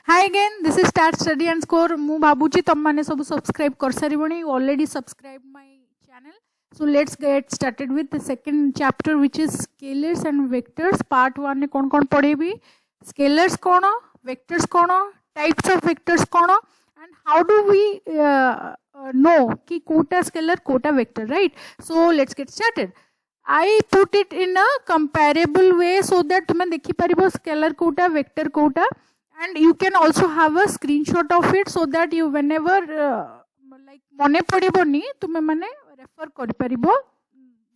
Hi again, this is Start Study and Score. Mu bhabuchi tam mane sabu subscribe kar sariboni. You already subscribed my channel. So let's get started with the second chapter, which is scalars and vectors. Part 1 ne kon padhebi? Scalars kono, vectors kono, types of vectors kono, and how do we know ki kota scalar kota vector, right? So let's get started. I put it in a comparable way so that तुम देखी पारिबो scalar Kota vector Kota, and you can also have a screenshot of it so that you whenever like मने पड़िबोनी तुम माने refer कर पारिबो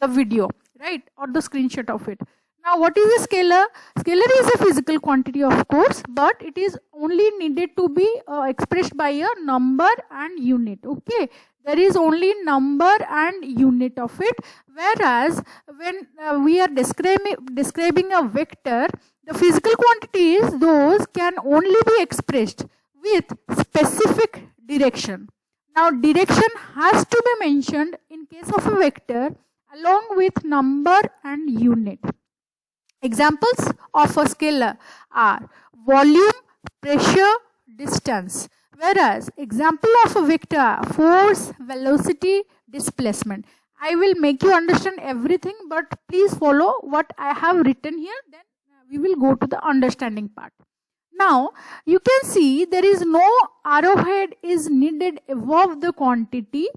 the video, right, or the screenshot of it. Now what is a scalar? Scalar is a physical quantity, of course, but it is only needed to be expressed by a number and unit. Okay, there is only number and unit of it, whereas when we are describing a vector, the physical quantities, those can only be expressed with specific direction. Now direction has to be mentioned in case of a vector along with number and unit. Examples of a scalar are volume, pressure, distance. Whereas example of a vector, force, velocity, displacement. I will make you understand everything, but please follow what I have written here, then we will go to the understanding part. Now you can see there is no arrowhead is needed above the quantity,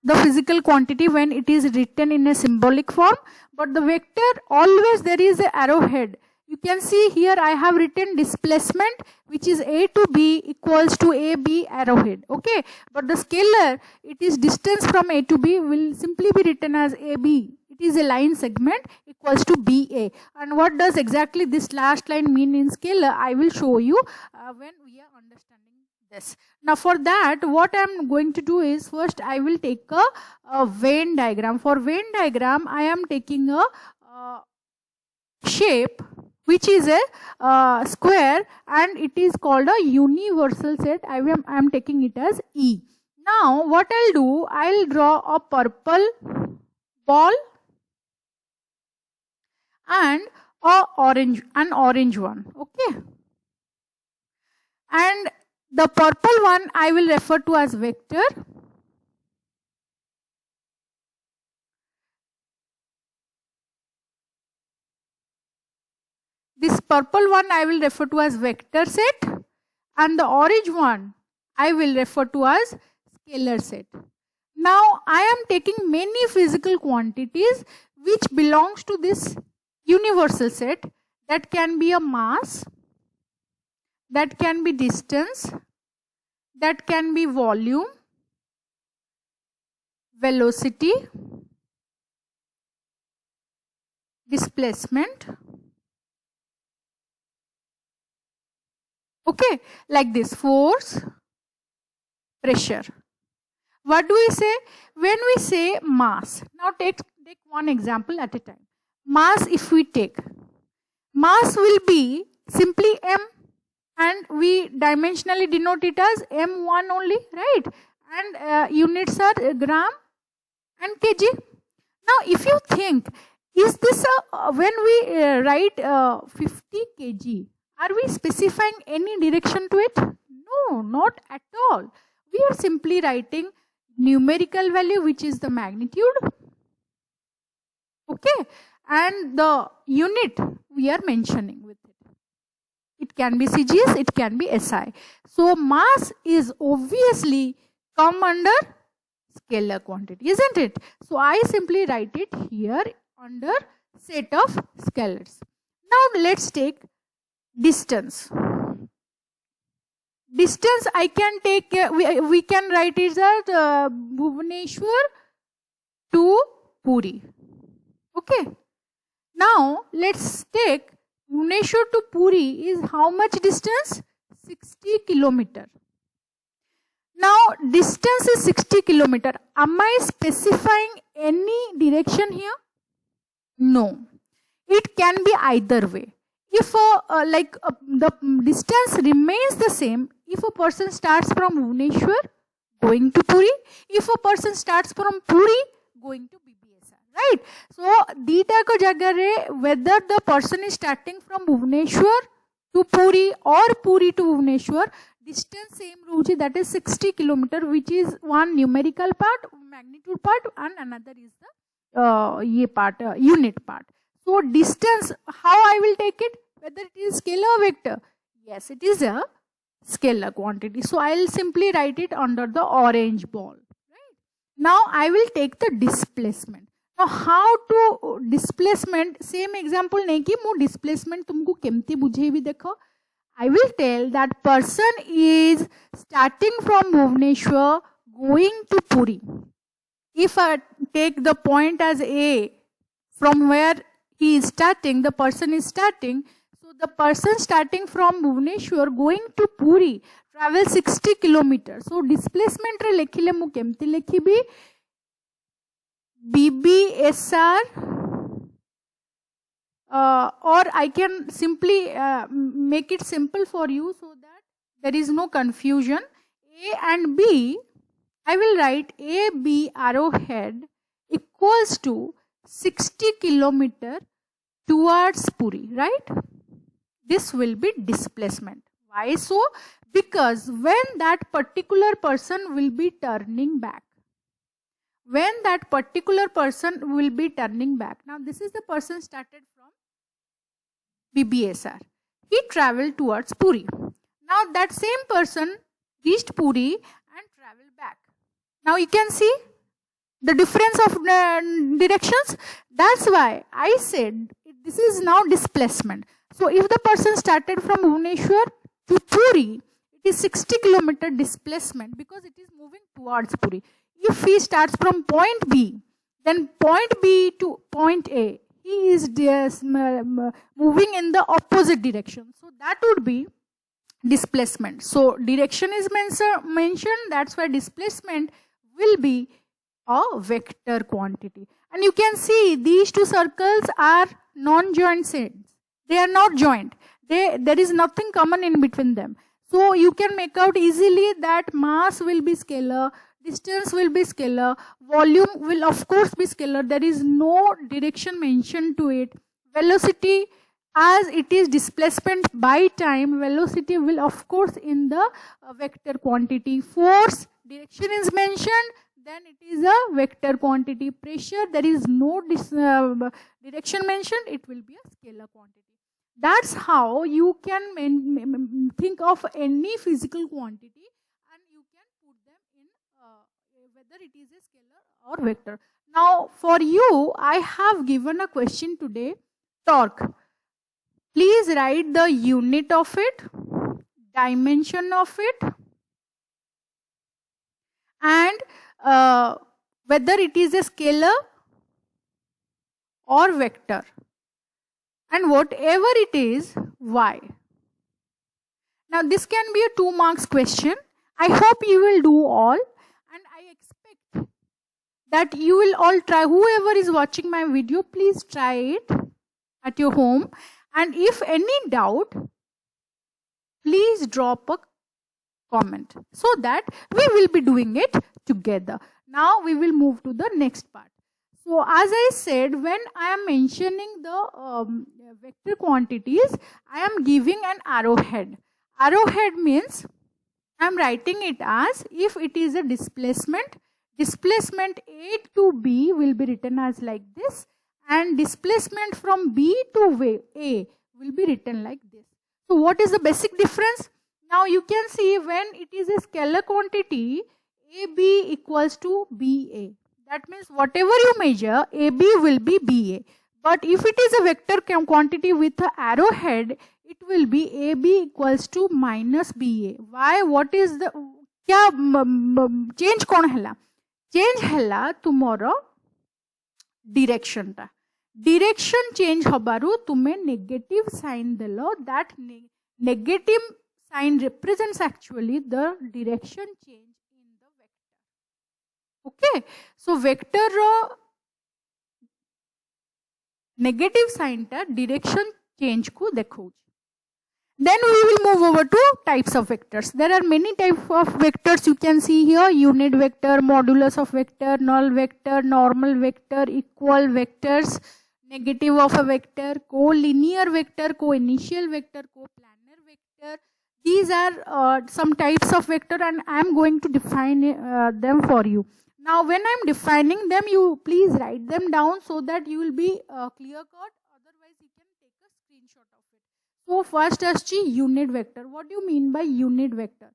the physical quantity, when it is written in a symbolic form, but the vector always there is a arrowhead. You can see here I have written displacement, which is A to B equals to AB arrowhead. Okay, but the scalar, it is distance from A to B, will simply be written as AB. It is a line segment equals to BA. And what does exactly this last line mean in scalar? I will show you when we are understanding this. Now for that, what I am going to do is, first I will take a Venn diagram. For Venn diagram, I am taking a shape which is a square, and it is called a universal set. I am taking it as E. Now what I'll do, I'll draw a purple ball and an orange one. Okay, and the purple one I will refer to as vector. This purple one I will refer to as vector set, and the orange one I will refer to as scalar set. Now I am taking many physical quantities which belongs to this universal set. That can be a mass, that can be distance, that can be volume, velocity, displacement. Okay, like this: force, pressure. What do we say when we say mass? Now take one example at a time. Mass, if we take, mass will be simply M, and we dimensionally denote it as M1 only, right? And units are gram and kg. Now if you think, is this when we write 50 kg, are we specifying any direction to it? No, not at all. We are simply writing numerical value, which is the magnitude. Okay, and the unit we are mentioning with it. It can be CGS, it can be SI. So mass is obviously come under scalar quantity, isn't it? So I simply write it here under set of scalars. Now let's take distance. Distance I can take, we can write it as Bhubaneswar to Puri. Okay. Now let's take Bhubaneswar to Puri is how much distance? 60 kilometer. Now distance is 60 kilometer. Am I specifying any direction here? No. It can be either way. If the distance remains the same, if a person starts from Bhubaneswar going to Puri, if a person starts from Puri going to BBSR, right? So dita ko jagare, whether the person is starting from Bhubaneswar to Puri or Puri to Bhubaneswar, distance same route, that is 60 km, which is one numerical part, magnitude part, and another is the unit part. So distance, how I will take it, whether it is scalar or vector? Yes, it is a scalar quantity. So I will simply write it under the orange ball. Right? Now I will take the displacement. Now how to displacement, same example नहीं कि मु displacement तुमको केमती बुझेबी देखो. I will tell that person is starting from Bhubaneswar going to Puri. If I take the point as A, from where he is starting, the person is starting. So the person starting from Bhubaneswar going to Puri travel 60 km. So displacement रे लेखिले मु केमती लेखिबी BBSR, or I can simply make it simple for you so that there is no confusion. A and B, I will write AB arrowhead equals to 60 km towards Puri, right? This will be displacement. Why so? Because when that particular person will be turning back. When that particular person will be turning back. Now this is the person started from BBSR. He traveled towards Puri. Now that same person reached Puri and traveled back. Now you can see the difference of directions. That's why I said this is now displacement. So if the person started from Bhubaneswar to Puri, it is 60 km displacement because it is moving towards Puri. If he starts from point B, then point B to point A, he is moving in the opposite direction. So that would be displacement. So direction is mentioned, that's why displacement will be a vector quantity. And you can see these two circles are non-joint sets. They are not joined. There is nothing common in between them. So you can make out easily that mass will be scalar, distance will be scalar, volume will of course be scalar. There is no direction mentioned to it. Velocity, as it is displacement by time, velocity will of course in the vector quantity. Force, direction is mentioned, then it is a vector quantity. Pressure, there is no direction mentioned, it will be a scalar quantity. That's how you can think of any physical quantity and you can put them in whether it is a scalar or vector. Now for you, I have given a question today, torque. Please write the unit of it, dimension of it, and whether it is a scalar or vector, and whatever it is, why. Now this can be a 2 marks question. I hope you will do all, and I expect that you will all try. Whoever is watching my video, please try it at your home, and if any doubt, please drop a comment so that we will be doing it together. Now we will move to the next part. So as I said, when I am mentioning the vector quantities, I am giving an arrowhead. Arrowhead means I am writing it as, if it is a displacement, displacement A to B will be written as like this, and displacement from B to A will be written like this. So what is the basic difference? Now you can see when it is a scalar quantity, AB equals to BA. That means whatever you measure, AB will be BA. But if it is a vector quantity with an arrowhead, it will be AB equals to minus BA. Why? What is the change कौन हैला? Change हैला तुम्हारा direction टा. Direction change हबारू तुम्हें negative sign देलो. That negative sign represents actually the direction change. Okay, so vector negative sign ta direction change ko dekho. Then we will move over to types of vectors. There are many types of vectors you can see here: unit vector, modulus of vector, null vector, normal vector, equal vectors, negative of a vector, co-linear vector, co-initial vector, co-planar These are some types of vector, and I am going to define them for you. Now when I am defining them, you please write them down so that you will be clear cut, otherwise you can take a screenshot of it. So first aschi unit vector. What do you mean by unit vector?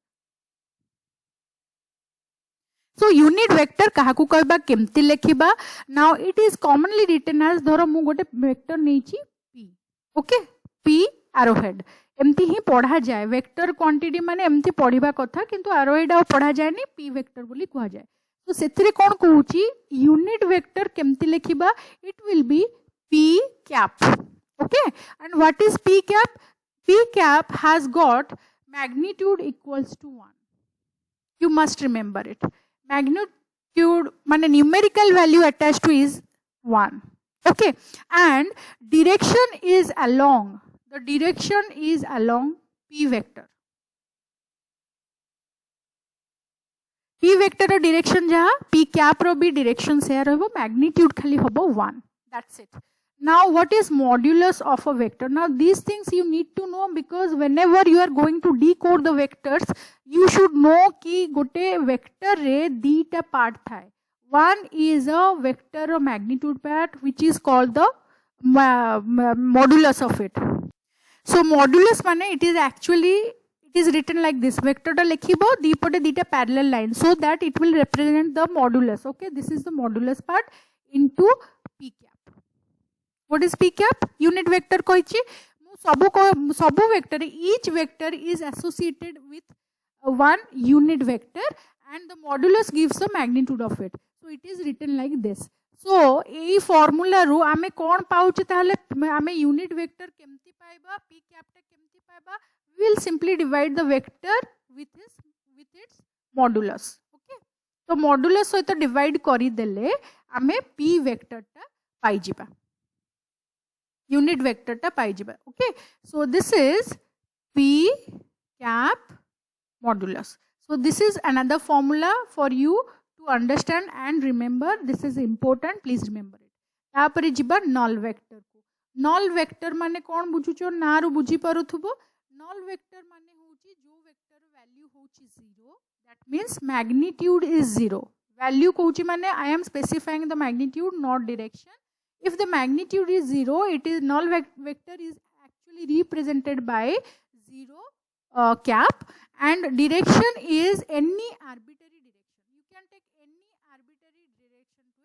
So unit vector kahaku कहबा केमती लेखिबा. Now it is commonly written as धरो मु गोटे vector नेछि p. Okay, p arrowhead एमती ही पढ़ा जाए. Vector quantity माने एमती पढ़िबा कथा, किंतु arrowhead आ पढ़ा जाए नि, p वेक्टर बोली कहा जाए. तो सेथिरे कोन कहूची यूनिट वेक्टर केमती लेखिबा. It will be p cap. Okay, and what is p cap? P cap has got magnitude equals to 1. You must remember it. Magnitude माने numerical value attached to is 1. Okay, and direction is along. The direction is along p vector. p vector row direction जहा p cap रो भी direction से रहबो, magnitude खाली होबो 1. That's it. Now what is modulus of a vector? Now these things you need to know, because whenever you are going to decode the vectors, you should know कि गोटे vector रे दीटा part थाए. One is a vector of magnitude part, which is called the modulus of it. So modulus माने it is actually, it is written like this. Vector टा लिखिबो दीपटे दीटा parallel line, so that it will represent the modulus. Okay, this is the modulus part into p cap. What is p cap? Unit vector koichi. Sabu vector, each vector is associated with one unit vector, and the modulus gives the magnitude of it. So it is written like this. So ei formula ru ame kon pauche tahale ame unit vector kemti paiba, p cap ta kemti paiba. We will simply divide the vector with its modulus. Okay, so modulus सहित divide करी देले ame p vector ta पाई जिबा, unit vector ta पाई जिबा. Okay, so this is p cap modulus. So this is another formula for you to understand and remember. This is important, please remember it. तापरे जिबा null vector को. Null vector माने कौन बुझुचो ना रु बुझी पारुथुबो. Null vector माने होची जो vector value होची 0, that means magnitude is 0. Value Kochi माने I am specifying the magnitude, not direction. If the magnitude is 0, it is null vector is actually represented by 0 cap, and direction is any arbitrary direction. You can take any arbitrary direction to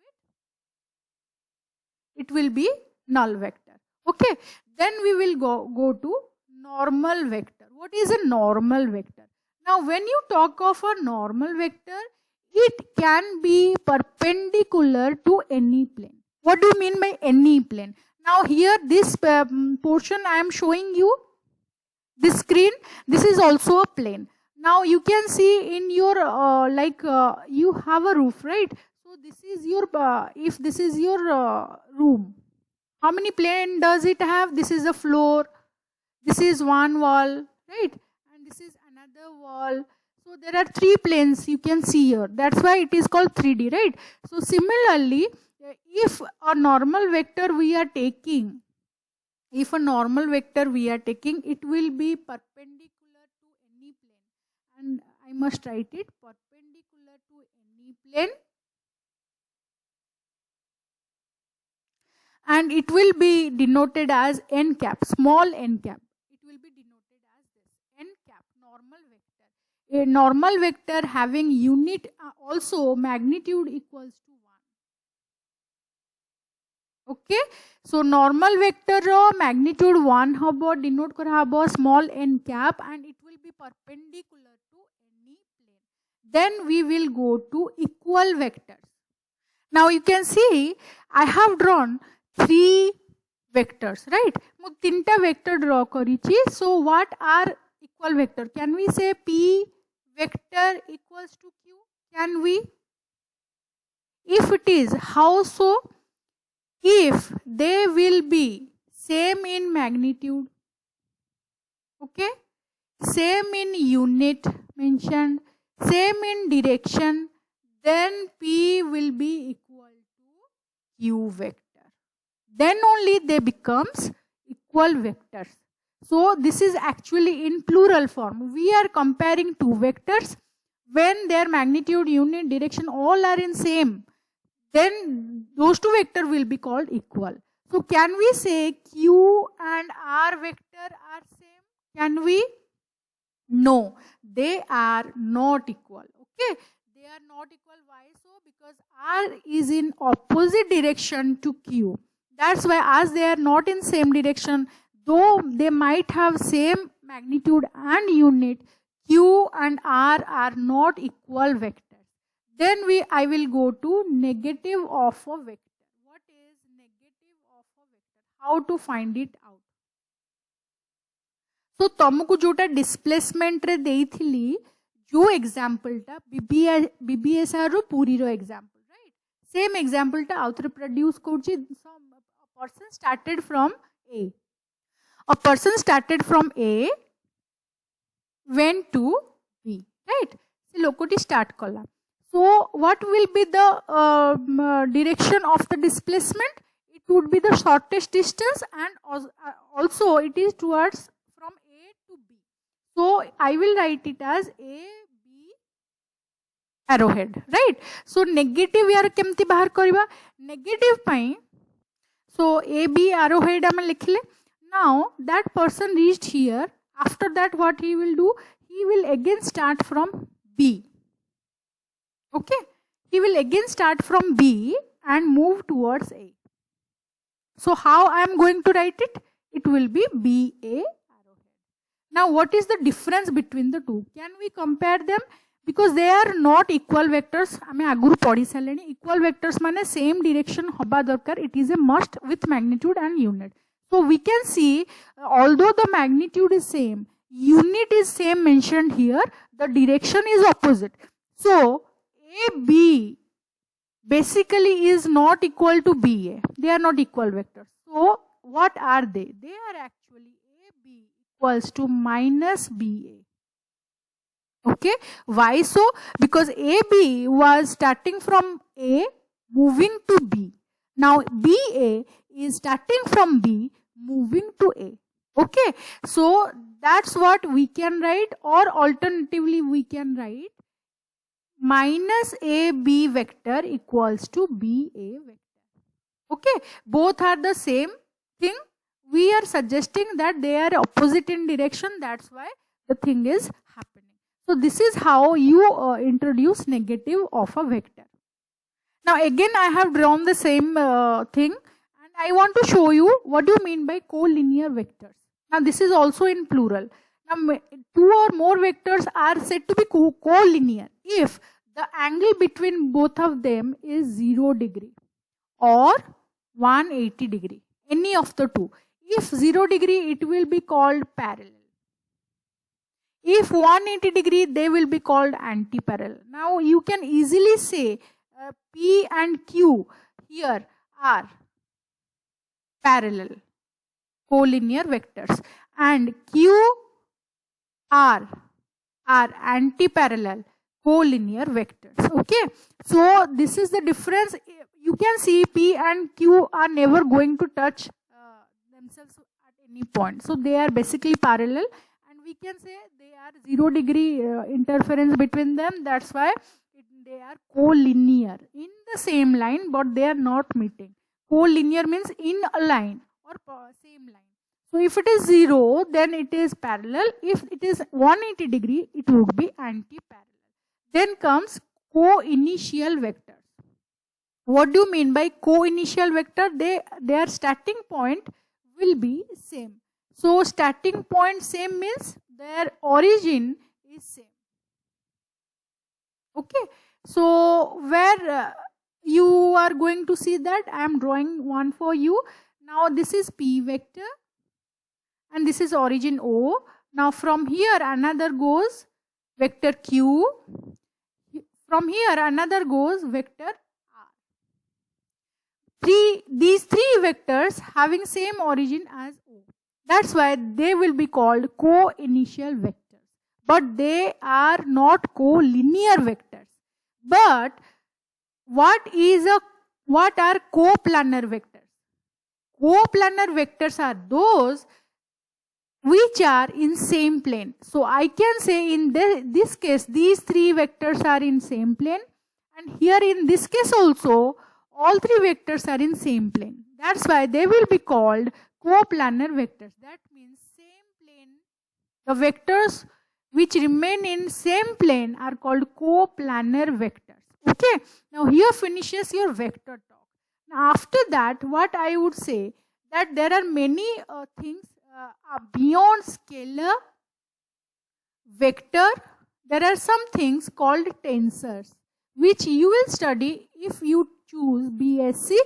it. It will be null vector. Okay, then we will go to normal vector. What is a normal vector? Now when you talk of a normal vector, it can be perpendicular to any plane. What do you mean by any plane? Now here this portion I am showing you, this screen, this is also a plane. Now you can see in your you have a roof, right? So this is your if this is your room, how many plane does it have? This is the floor, this is one wall, right? And this is another wall. So there are 3 planes you can see here. That's why it is called 3D, right? So similarly, if a normal vector we are taking, it will be perpendicular to any plane, and I must write it, perpendicular to any plane, and it will be denoted as n cap, small n cap. It will be denoted as this, n cap, normal vector. A normal vector having unit also magnitude equals to 1. Okay, so normal vector ro magnitude 1 hobo, denote kara hobo small n cap, and it will be perpendicular to any plane. Then we will go to equal vectors. Now you can see I have drawn 3 vectors, right? Mu 3ta vector draw karichi. So what are equal vector? Can we say p vector equals to q? Can we? If it is, how so? If they will be same in magnitude, okay, same in unit mentioned, same in direction, then p will be equal to q vector. Then only they becomes equal vectors. So this is actually in plural form. We are comparing two vectors. When their magnitude, unit, direction all are in same, then those two vectors will be called equal. So can we say Q and R vector are same? Can we? No, they are not equal. Okay, they are not equal. Why so? Because R is in opposite direction to Q. That's why, as they are not in same direction, though they might have same magnitude and unit, Q and R are not equal vectors. Then I will go to negative of a vector. What is negative of a vector? How to find it out? So तुमको जोटा displacement रे देइथिली जो example टा बीबीएसआर रो पूरी रो example, right? Same example टा आउथरे produce करछि. A person started from A. A person started from A, went to B, right? Se lokoti start kala. So what will be the direction of the displacement? It would be the shortest distance, and also it is towards from A to B. So I will write it as A, B arrowhead, right? So negative यार केमती बाहर करिबा? Negative pi. So A, B arrowhead आमे लिखले. Now that person reached here. After that what he will do? He will again start from B. Okay, he will again start from B and move towards A. So how I am going to write it? It will be BA arrowhead. Now what is the difference between the two? Can we compare them? Because they are not equal vectors. आमे आगुरु पढ़ी सालेनी. Equal vectors माने same direction होबा दरकार. It is a must with magnitude and unit. So we can see, although the magnitude is same, unit is same mentioned here, the direction is opposite. So AB basically is not equal to BA. They are not equal vectors. So what are they? They are actually AB equals to minus BA. Okay, why so? Because AB was starting from A moving to B. Now BA is starting from B moving to A. Okay, so that's what we can write, or alternatively we can write minus AB vector equals to BA vector. Okay, both are the same thing. We are suggesting that they are opposite in direction. That's why the thing is happening. So this is how you introduce negative of a vector. Now again I have drawn the same thing, and I want to show you what do you mean by collinear vectors. Now this is also in plural. Now two or more vectors are said to be collinear if the angle between both of them is 0 degree or 180 degree. Any of the two. If 0 degree, it will be called parallel. If 180 degree, they will be called anti-parallel. Now you can easily say P and Q here are parallel collinear vectors, and Q, R are anti-parallel collinear vectors. Okay, so this is the difference. You can see P and Q are never going to touch themselves at any point. So they are basically parallel, and we can say they are 0 degree interference between them. That's why they are collinear in the same line, but they are not meeting. Collinear means in a line or same line. So if it is 0, then it is parallel. If it is 180 degree, it would be anti-parallel. Then comes co-initial vectors. What do you mean by co-initial vector? Their starting point will be same. So starting point same means their origin is same. Okay. So where you are going to see that, I am drawing one for you. Now this is P vector and this is origin O. Now from here another goes vector Q. From here another goes vector R. These three vectors having same origin as O. That's why they will be called co-initial vectors. But they are not co-linear vectors. But what are coplanar vectors? Coplanar vectors are those which are in same plane. So I can say in this case these three vectors are in same plane, and here in this case also all three vectors are in same plane. That's why they will be called coplanar vectors. That means same plane, the vectors which remain in same plane are called coplanar vectors. Okay, now here finishes your vector talk. Now after that, what I would say, that there are many things beyond scalar, vector. There are some things called tensors, which you will study if you choose BSc.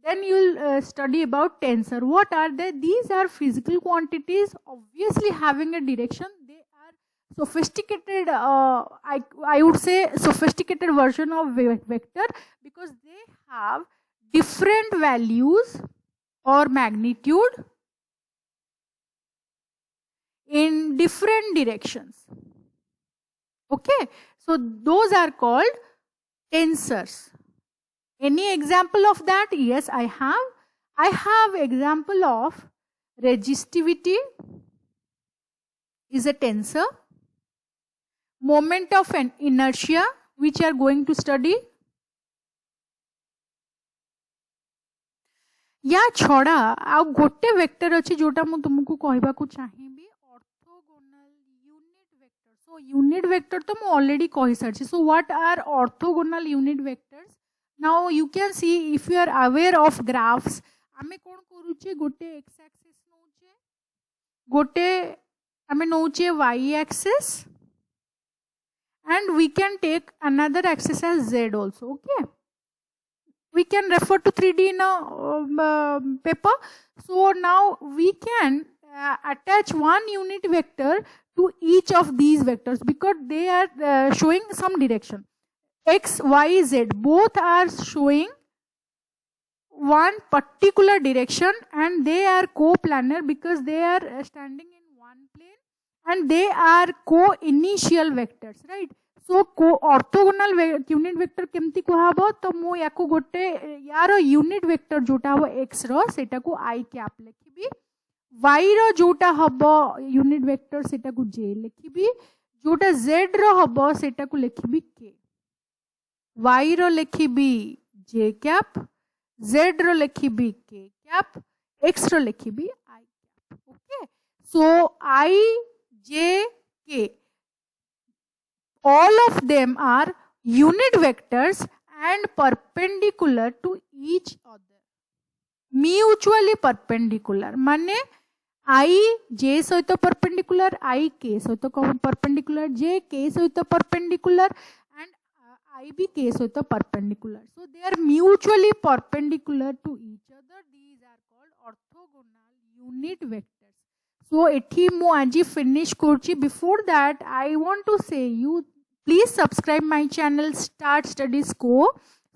Then you will study about tensor. What are they? These are physical quantities, obviously having a direction. They are sophisticated, I would say sophisticated version of vector, because they have different values or magnitude in different directions. Okay, so those are called tensors. Any example of that? Yes, I have. I have example of resistivity is a tensor. Moment of an inertia, which you are going to study. या छड़ा आ गोटे vector अच्छी जोटा मु तुमको कहबा को चाहिबी orthogonal unit vector. So unit vector तो मु ऑलरेडी कहि सारछि. So what are orthogonal unit vectors? Now you can see if you are aware of graphs. आमे कोन करूचे, गोटे एक्स एक्सिस नउचे, गोटे आमे नउचे Y axis, and we can take another axis as z also. Okay, we can refer to 3D in a paper. So now we can attach one unit vector to each of these vectors, because they are showing some direction. X, Y, Z both are showing one particular direction, and they are coplanar because they are standing in one plane, and they are co-initial vectors, right? So orthogonal unit vector केमती कहबो, तो मु याको गोटे यार unit vector जोटा हो x रो सेटा को i कैप लिखिबी, y रो जोटा हबो यूनिट वेक्टर सेटा को j लिखिबी, जोटा z रो हबो सेटा को लिखिबी k, y रो लिखिबी j कैप, z रो लिखिबी k कैप, x रो लिखिबी i cap. Okay, so i j k, all of them are unit vectors and perpendicular to each other. Mutually perpendicular माने I j सहित perpendicular, I k सहित perpendicular, j k सहित perpendicular, and I b k सहित perpendicular. So they are mutually perpendicular to each other. These are called orthogonal unit vectors. So ethi mu aji finish korchi. Before that, I want to say you please subscribe my channel Start Studies Co,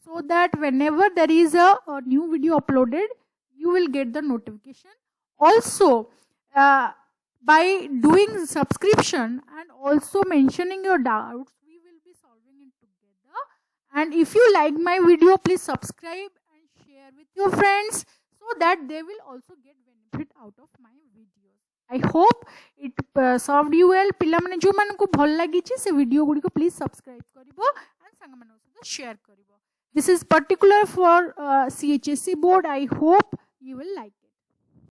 so that whenever there is a new video uploaded, you will get the notification. Also, by doing subscription and also mentioning your doubts, we will be solving it together. And if you like my video, please subscribe and share with your friends, so that they will also get benefit out of my videos. I hope it served you well. पिला माने जो मान को भल लगी से video गुडी को please subscribe करिवो and संग मान सहित share करिवो. This is particular for CHSC board. I hope you will like it.